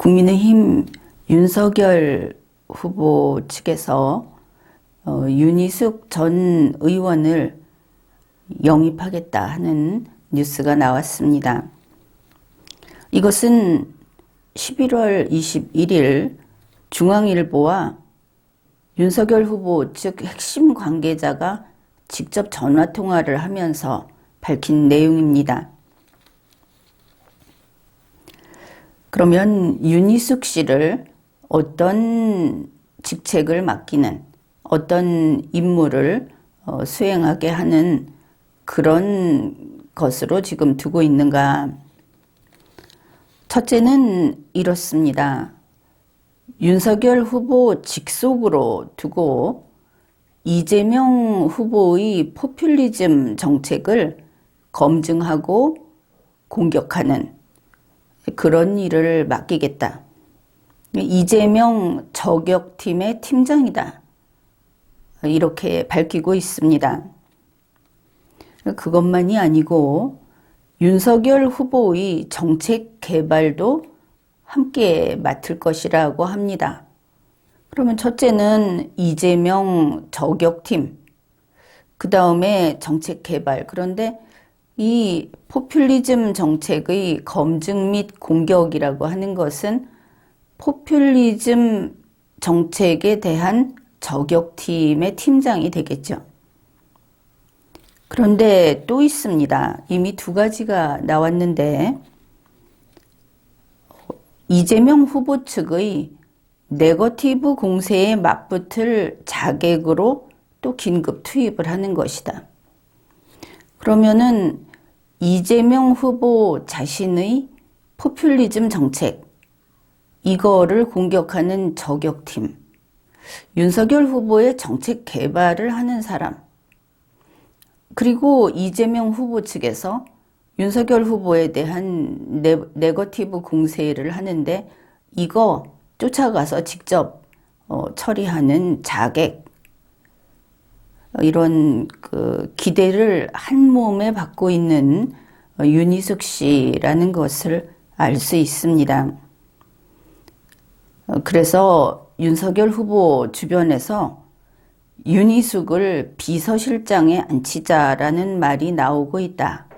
국민의힘 윤석열 후보 측에서 윤희숙 전 의원을 영입하겠다 하는 뉴스가 나왔습니다. 이것은 11월 21일 중앙일보와 윤석열 후보 측 핵심 관계자가 직접 전화통화를 하면서 밝힌 내용입니다. 그러면 윤희숙 씨를 어떤 직책을 맡기는, 어떤 임무를 수행하게 하는 그런 것으로 지금 두고 있는가? 첫째는 이렇습니다. 윤석열 후보 직속으로 두고 이재명 후보의 포퓰리즘 정책을 검증하고 공격하는 그런 일을 맡기겠다. 이재명 저격팀의 팀장이다. 이렇게 밝히고 있습니다. 그것만이 아니고 윤석열 후보의 정책 개발도 함께 맡을 것이라고 합니다. 그러면 첫째는 이재명 저격팀, 그 다음에 정책 개발. 그런데 이 포퓰리즘 정책의 검증 및 공격이라고 하는 것은 포퓰리즘 정책에 대한 저격팀의 팀장이 되겠죠. 그런데 또 있습니다. 이미 두 가지가 나왔는데 이재명 후보 측의 네거티브 공세에 맞붙을 자객으로 또 긴급 투입을 하는 것이다. 그러면은 이재명 후보 자신의 포퓰리즘 정책, 이거를 공격하는 저격팀, 윤석열 후보의 정책 개발을 하는 사람, 그리고 이재명 후보 측에서 윤석열 후보에 대한 네거티브 공세를 하는데 이거 쫓아가서 직접 처리하는 자객, 이런 기대를 한 몸에 받고 있는 윤희숙 씨라는 것을 알 수 있습니다. 그래서 윤석열 후보 주변에서 윤희숙을 비서실장에 앉히자라는 말이 나오고 있다.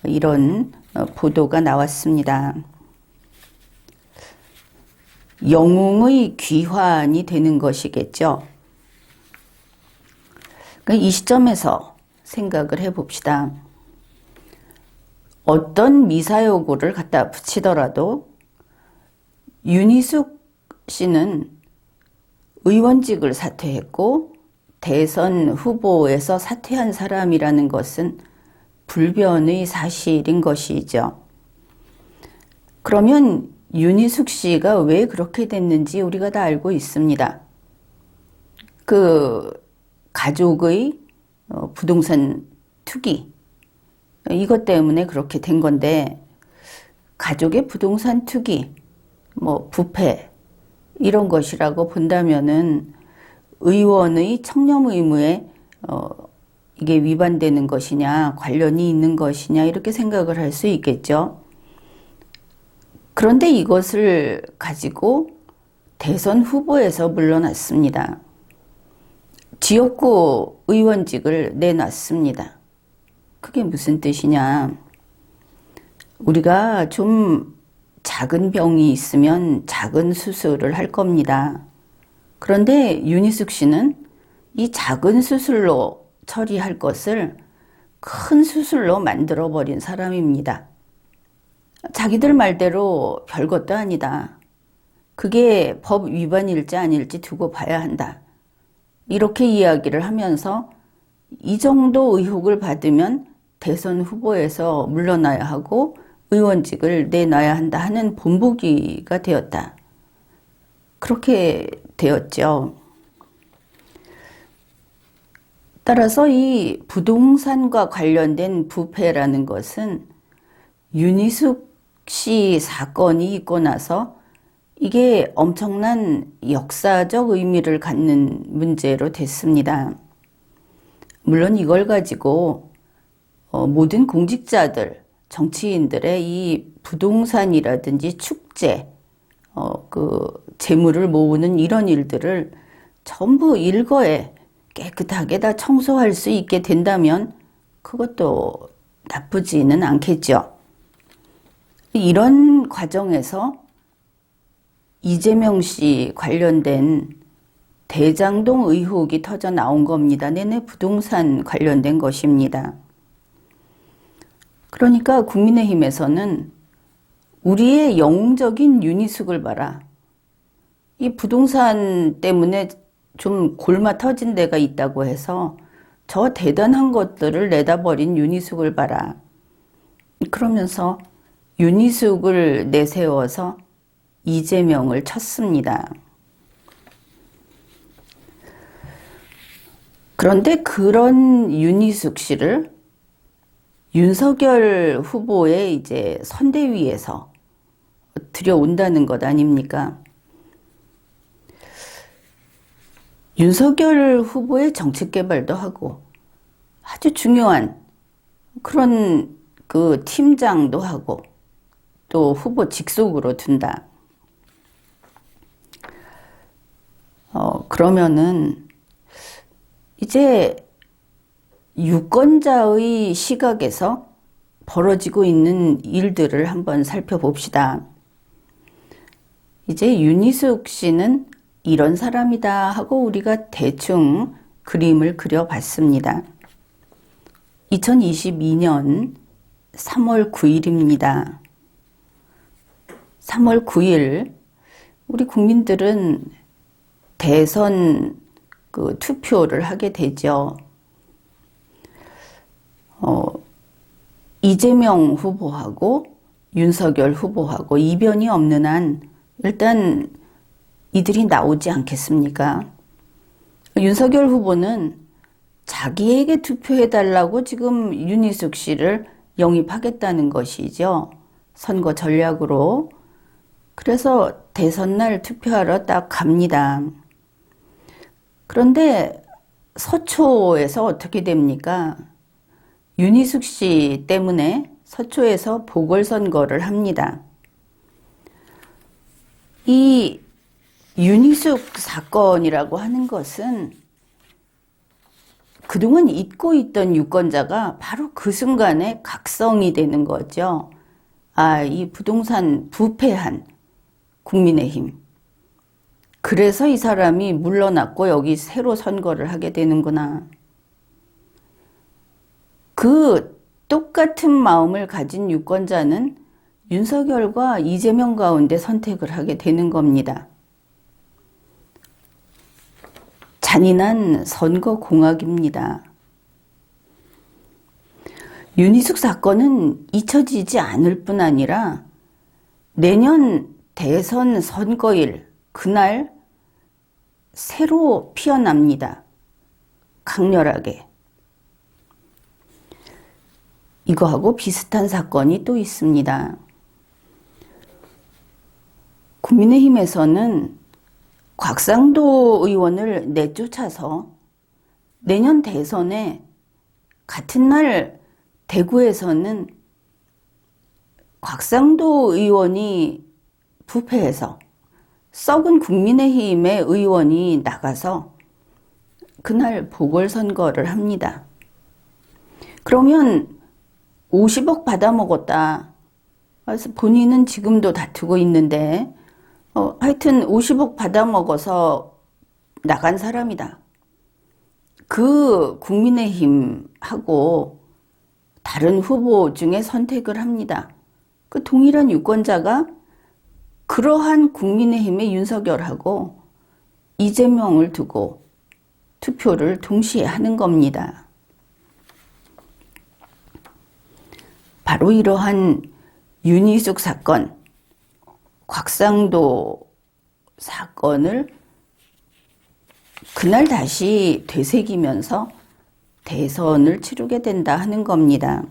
이런 보도가 나왔습니다. 영웅의 귀환이 되는 것이겠죠. 이 시점에서 생각을 해봅시다. 어떤 미사여구를 갖다 붙이더라도 윤희숙 씨는 의원직을 사퇴했고 대선 후보에서 사퇴한 사람이라는 것은 불변의 사실인 것이죠. 그러면 윤희숙 씨가 왜 그렇게 됐는지 우리가 다 알고 있습니다. 가족의 부동산 투기, 이것 때문에 그렇게 된 건데, 가족의 부동산 투기, 부패, 이런 것이라고 본다면은 의원의 청렴 의무에 이게 위반되는 것이냐, 관련이 있는 것이냐, 이렇게 생각을 할 수 있겠죠. 그런데 이것을 가지고 대선 후보에서 물러났습니다. 지역구 의원직을 내놨습니다. 그게 무슨 뜻이냐? 우리가 좀 작은 병이 있으면 작은 수술을 할 겁니다. 그런데 윤희숙 씨는 이 작은 수술로 처리할 것을 큰 수술로 만들어버린 사람입니다. 자기들 말대로 별것도 아니다. 그게 법 위반일지 아닐지 두고 봐야 한다. 이렇게 이야기를 하면서 이 정도 의혹을 받으면 대선 후보에서 물러나야 하고 의원직을 내놔야 한다 하는 본보기가 되었다. 그렇게 되었죠. 따라서 이 부동산과 관련된 부패라는 것은 윤희숙 씨 사건이 있고 나서 이게 엄청난 역사적 의미를 갖는 문제로 됐습니다. 물론 이걸 가지고 모든 공직자들, 정치인들의 이 부동산이라든지 축제, 재물을 모으는 이런 일들을 전부 일거에 깨끗하게 다 청소할 수 있게 된다면 그것도 나쁘지는 않겠죠. 이런 과정에서 이재명 씨 관련된 대장동 의혹이 터져 나온 겁니다. 내내 부동산 관련된 것입니다. 그러니까 국민의힘에서는 우리의 영웅적인 윤희숙을 봐라. 이 부동산 때문에 좀 골마 터진 데가 있다고 해서 저 대단한 것들을 내다버린 윤희숙을 봐라. 그러면서 윤희숙을 내세워서 이재명을 쳤습니다. 그런데 그런 윤희숙 씨를 윤석열 후보의 이제 선대위에서 들여온다는 것 아닙니까? 윤석열 후보의 정책 개발도 하고 아주 중요한 그런 팀장도 하고 또 후보 직속으로 둔다. 그러면은 이제 유권자의 시각에서 벌어지고 있는 일들을 한번 살펴봅시다. 이제 윤희숙 씨는 이런 사람이다 하고 우리가 대충 그림을 그려봤습니다. 2022년 3월 9일입니다. 3월 9일 우리 국민들은 대선 투표를 하게 되죠. 이재명 후보하고 윤석열 후보하고 이변이 없는 한 일단 이들이 나오지 않겠습니까? 윤석열 후보는 자기에게 투표해달라고 지금 윤희숙 씨를 영입하겠다는 것이죠. 선거 전략으로. 그래서 대선날 투표하러 딱 갑니다. 그런데 서초에서 어떻게 됩니까? 윤희숙 씨 때문에 서초에서 보궐선거를 합니다. 이 윤희숙 사건이라고 하는 것은 그동안 잊고 있던 유권자가 바로 그 순간에 각성이 되는 거죠. 이 부동산 부패한 국민의힘. 그래서 이 사람이 물러났고 여기 새로 선거를 하게 되는구나. 그 똑같은 마음을 가진 유권자는 윤석열과 이재명 가운데 선택을 하게 되는 겁니다. 잔인한 선거공학입니다. 윤희숙 사건은 잊혀지지 않을 뿐 아니라 내년 대선 선거일 그날 새로 피어납니다. 강렬하게. 이거하고 비슷한 사건이 또 있습니다. 국민의힘에서는 곽상도 의원을 내쫓아서 내년 대선에 같은 날 대구에서는 곽상도 의원이 부패해서 썩은 국민의힘의 의원이 나가서 그날 보궐선거를 합니다. 그러면 50억 받아먹었다. 그래서 본인은 지금도 다투고 있는데 하여튼 50억 받아먹어서 나간 사람이다. 그 국민의힘하고 다른 후보 중에 선택을 합니다. 그 동일한 유권자가 그러한 국민의힘의 윤석열하고 이재명을 두고 투표를 동시에 하는 겁니다. 바로 이러한 윤희숙 사건, 곽상도 사건을 그날 다시 되새기면서 대선을 치르게 된다 하는 겁니다.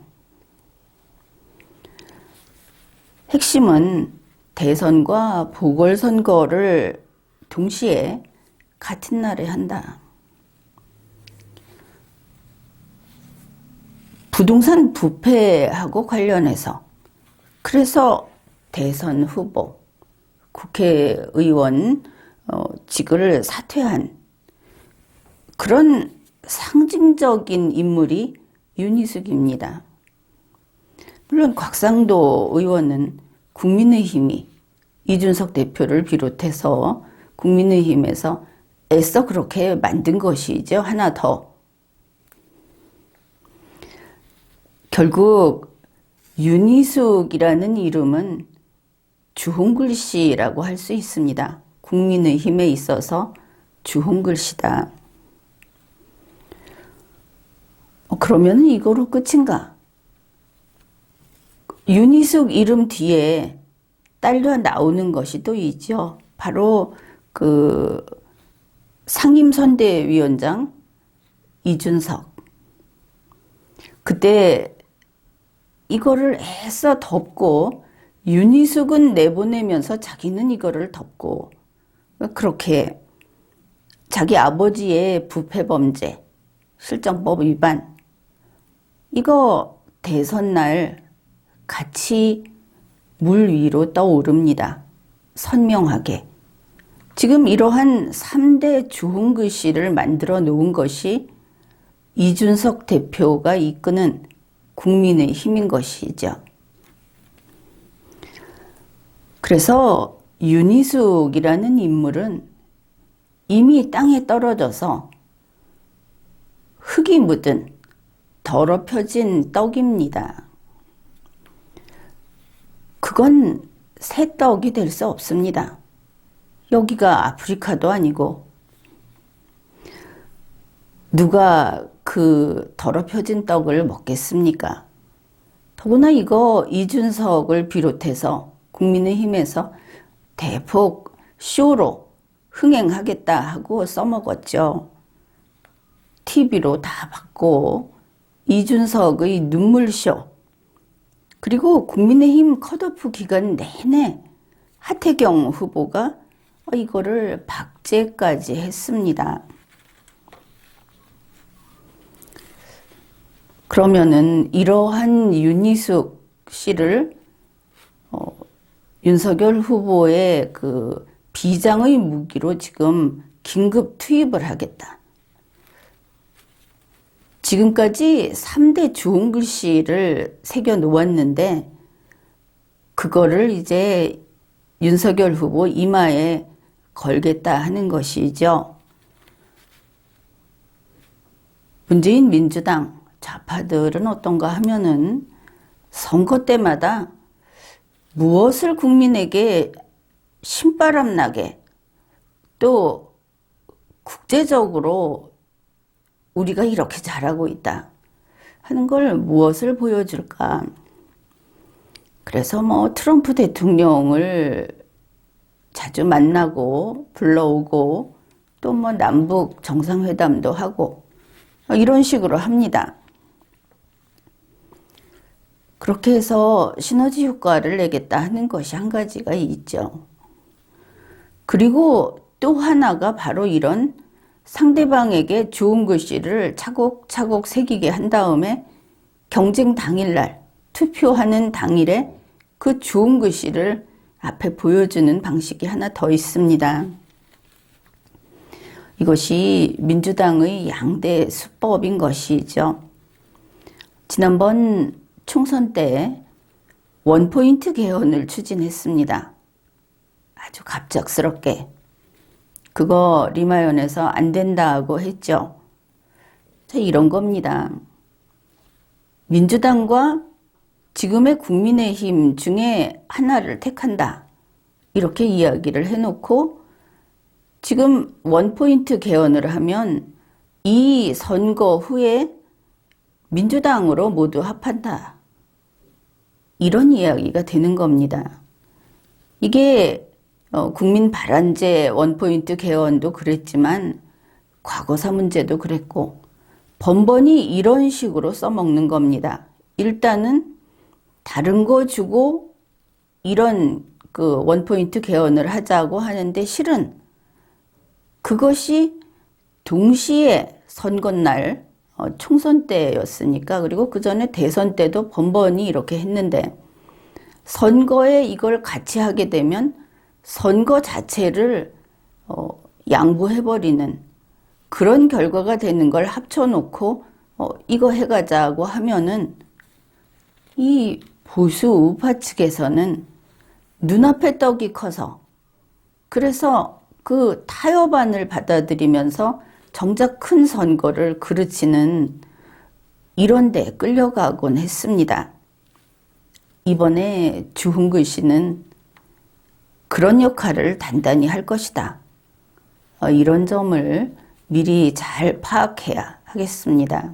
핵심은 대선과 보궐선거를 동시에 같은 날에 한다. 부동산 부패하고 관련해서 그래서 대선 후보 국회의원 직을 사퇴한 그런 상징적인 인물이 윤희숙입니다. 물론 곽상도 의원은 국민의힘이 이준석 대표를 비롯해서 국민의힘에서 애써 그렇게 만든 것이죠. 하나 더. 결국 윤희숙이라는 이름은 주홍글씨라고 할 수 있습니다. 국민의힘에 있어서 주홍글씨다. 그러면 이거로 끝인가? 윤희숙 이름 뒤에 딸려 나오는 것이 또 있죠. 바로 그 상임선대위원장 이준석. 그때 이거를 애써 덮고 윤희숙은 내보내면서 자기는 이거를 덮고 그렇게 자기 아버지의 부패범죄, 실정법 위반 이거 대선 날 같이 물 위로 떠오릅니다. 선명하게. 지금 이러한 3대 주홍글씨를 만들어 놓은 것이 이준석 대표가 이끄는 국민의힘인 것이죠. 그래서 윤희숙이라는 인물은 이미 땅에 떨어져서 흙이 묻은 더럽혀진 떡입니다. 그건 새 떡이 될 수 없습니다. 여기가 아프리카도 아니고 누가 그 더럽혀진 떡을 먹겠습니까? 더구나 이거 이준석을 비롯해서 국민의힘에서 대폭 쇼로 흥행하겠다 하고 써먹었죠. TV로 다 받고 이준석의 눈물쇼 그리고 국민의힘 컷오프 기간 내내 하태경 후보가 이거를 박제까지 했습니다. 그러면은 이러한 윤희숙 씨를 윤석열 후보의 그 비장의 무기로 지금 긴급 투입을 하겠다. 지금까지 3대 주홍글씨를 새겨 놓았는데 그거를 이제 윤석열 후보 이마에 걸겠다 하는 것이죠. 문재인 민주당 좌파들은 어떤가 하면은 선거 때마다 무엇을 국민에게 신바람 나게 또 국제적으로 우리가 이렇게 잘하고 있다 하는 걸 무엇을 보여줄까? 그래서 뭐 트럼프 대통령을 자주 만나고 불러오고 또 뭐 남북 정상회담도 하고 이런 식으로 합니다. 그렇게 해서 시너지 효과를 내겠다 하는 것이 한 가지가 있죠. 그리고 또 하나가 바로 이런 상대방에게 좋은 글씨를 차곡차곡 새기게 한 다음에 경쟁 당일날 투표하는 당일에 그 좋은 글씨를 앞에 보여주는 방식이 하나 더 있습니다. 이것이 민주당의 양대 수법인 것이죠. 지난번 총선 때 원포인트 개헌을 추진했습니다. 아주 갑작스럽게. 그거 리마연에서 안 된다고 했죠. 자, 이런 겁니다. 민주당과 지금의 국민의힘 중에 하나를 택한다. 이렇게 이야기를 해놓고 지금 원포인트 개헌을 하면 이 선거 후에 민주당으로 모두 합한다. 이런 이야기가 되는 겁니다. 이게 국민 발안제 원포인트 개헌도 그랬지만 과거사 문제도 그랬고 번번이 이런 식으로 써먹는 겁니다. 일단은 다른 거 주고 이런 그 원포인트 개헌을 하자고 하는데 실은 그것이 동시에 선거날 총선 때였으니까 그리고 그 전에 대선 때도 번번이 이렇게 했는데 선거에 이걸 같이 하게 되면 선거 자체를 양보해버리는 그런 결과가 되는 걸 합쳐놓고 이거 해가자고 하면은 이 보수 우파 측에서는 눈앞에 떡이 커서 그래서 그 타협안을 받아들이면서 정작 큰 선거를 그르치는 이런 데 끌려가곤 했습니다. 이번에 주흥근 씨는 그런 역할을 단단히 할 것이다. 이런 점을 미리 잘 파악해야 하겠습니다.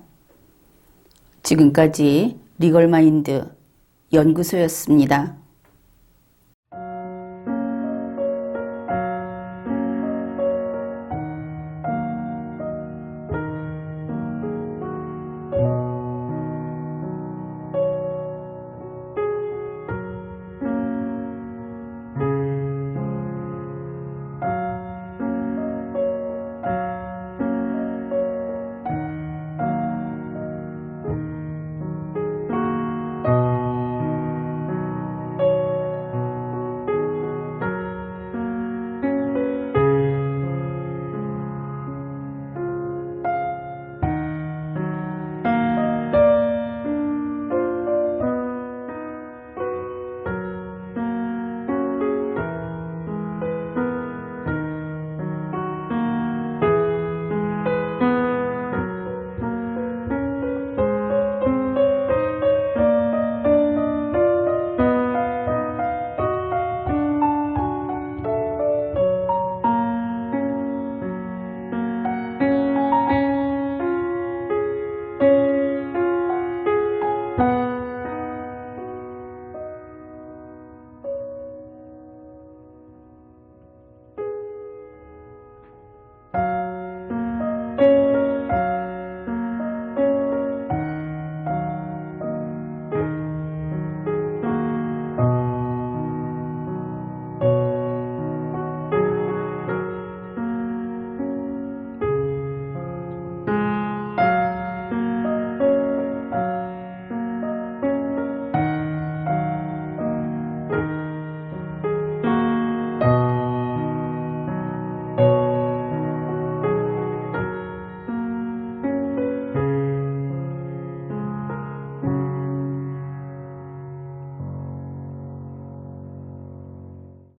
지금까지 리걸마인드 연구소였습니다.